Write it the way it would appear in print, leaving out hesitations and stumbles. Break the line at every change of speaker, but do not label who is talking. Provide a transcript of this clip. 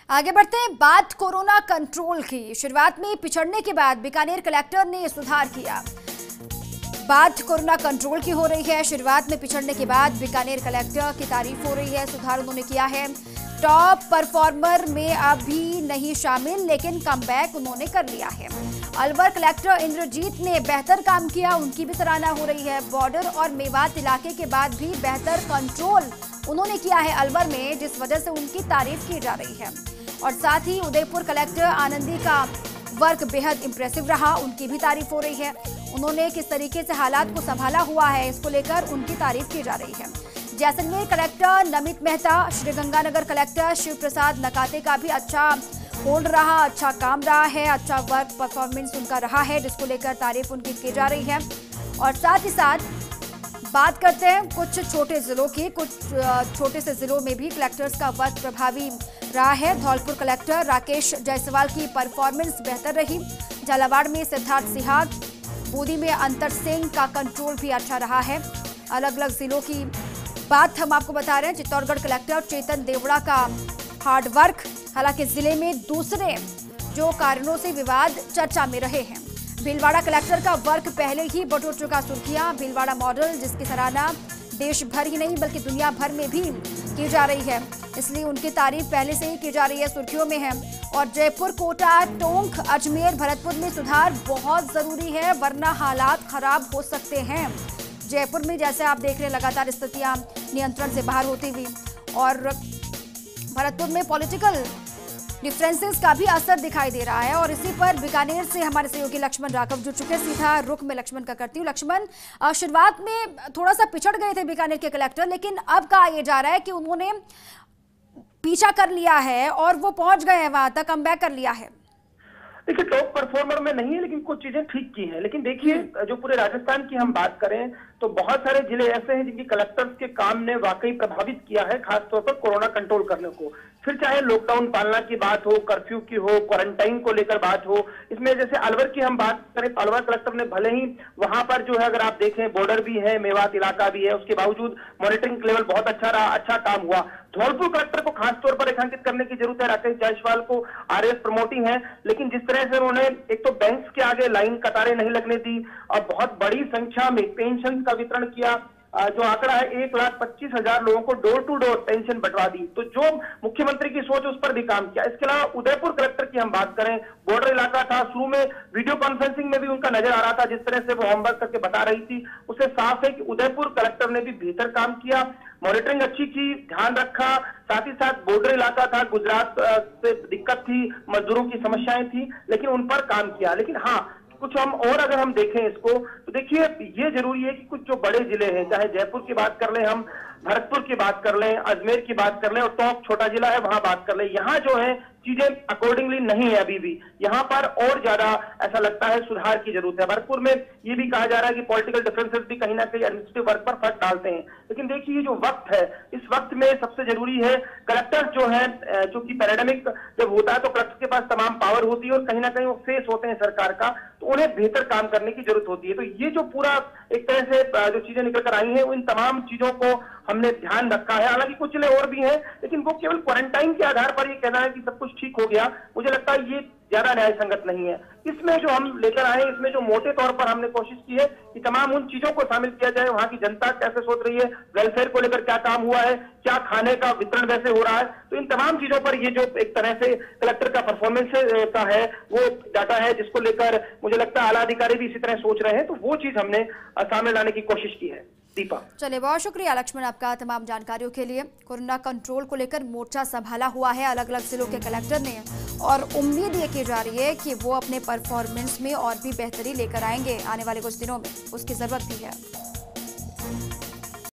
आगे बढ़ते हैं, बात कोरोना कंट्रोल की। शुरुआत में पिछड़ने के बाद बीकानेर कलेक्टर ने सुधार किया। बात कोरोना कंट्रोल की हो रही है। शुरुआत में पिछड़ने के बाद बीकानेर कलेक्टर की तारीफ हो रही है। सुधार उन्होंने किया है। टॉप परफॉर्मर में अभी नहीं शामिल, लेकिन कमबैक उन्होंने कर लिया है। अलवर कलेक्टर इंद्रजीत ने बेहतर काम किया, उनकी भी सराहना हो रही है। बॉर्डर और मेवात इलाके के बाद भी बेहतर कंट्रोल उन्होंने किया है अलवर में, जिस वजह से उनकी तारीफ की जा रही है। और साथ ही उदयपुर कलेक्टर आनंदी का वर्क बेहद इंप्रेसिव रहा, उनकी भी तारीफ हो रही है। उन्होंने किस तरीके से हालात को संभाला हुआ है, इसको लेकर उनकी तारीफ की जा रही है। जैसलमेर कलेक्टर नमित मेहता, श्रीगंगानगर कलेक्टर शिव प्रसाद नकाते का भी अच्छा होल्ड रहा, अच्छा काम रहा है, अच्छा वर्क परफॉर्मेंस उनका रहा है, जिसको लेकर तारीफ उनकी की जा रही है। और साथ ही साथ बात करते हैं कुछ छोटे जिलों की। कुछ छोटे से जिलों में भी कलेक्टर्स का वर्क प्रभावी रहा है। धौलपुर कलेक्टर राकेश जायसवाल की परफॉर्मेंस बेहतर रही। झालावाड़ में सिद्धार्थ सिहाग, बूंदी में अंतर सिंह का कंट्रोल भी अच्छा रहा है। अलग अलग जिलों की बात हम आपको बता रहे हैं। चित्तौड़गढ़ कलेक्टर चेतन देवड़ा का हार्ड वर्क, हालांकि जिले में दूसरे जो कारणों से विवाद चर्चा में रहे हैं। भीलवाड़ा कलेक्टर का वर्क पहले ही बटोर चुका सुर्खियां। भीलवाड़ा मॉडल, जिसकी सराहना देश भर ही नहीं बल्कि दुनिया भर में भी की जा रही है, इसलिए उनकी तारीफ पहले से ही की जा रही है, सुर्खियों में है। और जयपुर, कोटा, टोंक, अजमेर, भरतपुर में सुधार बहुत जरूरी है, वरना हालात खराब हो सकते हैं। जयपुर में जैसे आप देख रहे हैं, लगातार स्थितियां नियंत्रण से बाहर होती हुई, और भरतपुर में पॉलिटिकल डिफरेंसेस का भी असर दिखाई दे रहा है। और इसी पर बीकानेर से हमारे सहयोगी लक्ष्मण राघव जुड़ चुके हैं। सीधा रुख में लक्ष्मण का करती हूँ। लक्ष्मण, शुरुआत में थोड़ा सा पिछड़ गए थे बीकानेर के कलेक्टर, लेकिन अब कहा यह जा रहा है कि उन्होंने पीछा कर लिया है और वो पहुंच गए हैं वहां तक, कमबैक कर लिया है।
देखिए, टॉप परफॉर्मर में नहीं है, लेकिन कुछ चीजें ठीक की हैं। लेकिन देखिए, जो पूरे राजस्थान की हम बात करें तो बहुत सारे जिले ऐसे हैं जिनकी कलेक्टर्स के काम ने वाकई प्रभावित किया है, खासतौर पर कोरोना कंट्रोल करने को। फिर चाहे लॉकडाउन पालना की बात हो, कर्फ्यू की हो, क्वारंटाइन को लेकर बात हो। इसमें जैसे अलवर की हम बात करें तो अलवर कलेक्टर ने भले ही वहां पर जो है, अगर आप देखें, बॉर्डर भी है, मेवात इलाका भी है, उसके बावजूद मॉनिटरिंग लेवल बहुत अच्छा रहा, अच्छा काम हुआ। धौलपुर कलेक्टर को खासतौर पर रेखांकित करने की जरूरत है। राकेश जायसवाल को आरएस प्रमोटिंग है, लेकिन जिस तरह से उन्होंने एक तो बैंक्स के आगे लाइन कतारें नहीं लगने दी और बहुत बड़ी संख्या में पेंशन का वितरण किया। जो आंकड़ा है 1,25,000 लोगों को डोर टू डोर पेंशन बंटवा दी, तो जो मुख्यमंत्री की सोच उस पर भी काम किया। इसके अलावा उदयपुर कलेक्टर की हम बात करें, बॉर्डर इलाका था, शुरू में वीडियो कॉन्फ्रेंसिंग में भी उनका नजर आ रहा था, जिस तरह से वो होमवर्क करके बता रही थी, उससे साफ है कि उदयपुर कलेक्टर ने भी बेहतर काम किया, मॉनिटरिंग अच्छी की, ध्यान रखा। साथ ही साथ बॉर्डर इलाका था, गुजरात से दिक्कत थी, मजदूरों की समस्याएं थी, लेकिन उन पर काम किया। लेकिन हाँ, कुछ हम और अगर हम देखें इसको, तो देखिए ये जरूरी है कि कुछ जो बड़े जिले हैं, चाहे जयपुर की बात कर लें, हम भरतपुर की बात कर लें, अजमेर की बात कर लें, और टोंक छोटा जिला है वहां बात कर लें, यहाँ जो है चीजें अकॉर्डिंगली नहीं है अभी भी। यहाँ पर और ज्यादा ऐसा लगता है सुधार की जरूरत है। भरतपुर में ये भी कहा जा रहा है कि पॉलिटिकल डिफरेंसेस भी कहीं ना कहीं एडमिनिस्ट्रेटिव वर्क पर फर्क डालते हैं। लेकिन देखिए, ये जो वक्त है, इस वक्त में सबसे जरूरी है, कलेक्टर जो है, चूंकि पैराडेमिक जब होता है तो कलेक्टर के पास तमाम पावर होती है और कहीं ना कहीं वो फेस होते हैं सरकार का, तो उन्हें बेहतर काम करने की जरूरत होती है। तो ये जो पूरा एक तरह से जो चीजें निकल कर आई हैं, इन तमाम चीजों को हमने ध्यान रखा है। हालांकि कुछ जिले और भी हैं, लेकिन वो केवल क्वारंटाइन के आधार पर ये कहना है कि सब कुछ ठीक हो गया, मुझे लगता है ये ज्यादा न्याय संगत नहीं है। इसमें जो हम लेकर आए, इसमें जो मोटे तौर पर हमने कोशिश की है कि तमाम उन चीजों को शामिल किया जाए, वहां की जनता कैसे सोच रही है, वेलफेयर को लेकर क्या काम हुआ है, क्या खाने का वितरण वैसे हो रहा है, तो इन तमाम चीजों पर ये जो एक तरह से कलेक्टर का परफॉर्मेंस का है वो डाटा है, जिसको लेकर मुझे लगता है आला अधिकारी भी इसी तरह सोच रहे हैं, तो वो चीज हमने सामने लाने की कोशिश की है। दीपा,
चलिए, बहुत शुक्रिया लक्ष्मण आपका तमाम जानकारियों के लिए। कोरोना कंट्रोल को लेकर मोर्चा संभाला हुआ है अलग अलग जिलों के कलेक्टर ने, और उम्मीद ये की जा रही है कि वो अपने परफॉर्मेंस में और भी बेहतरी लेकर आएंगे आने वाले कुछ दिनों में, उसकी जरूरत भी है।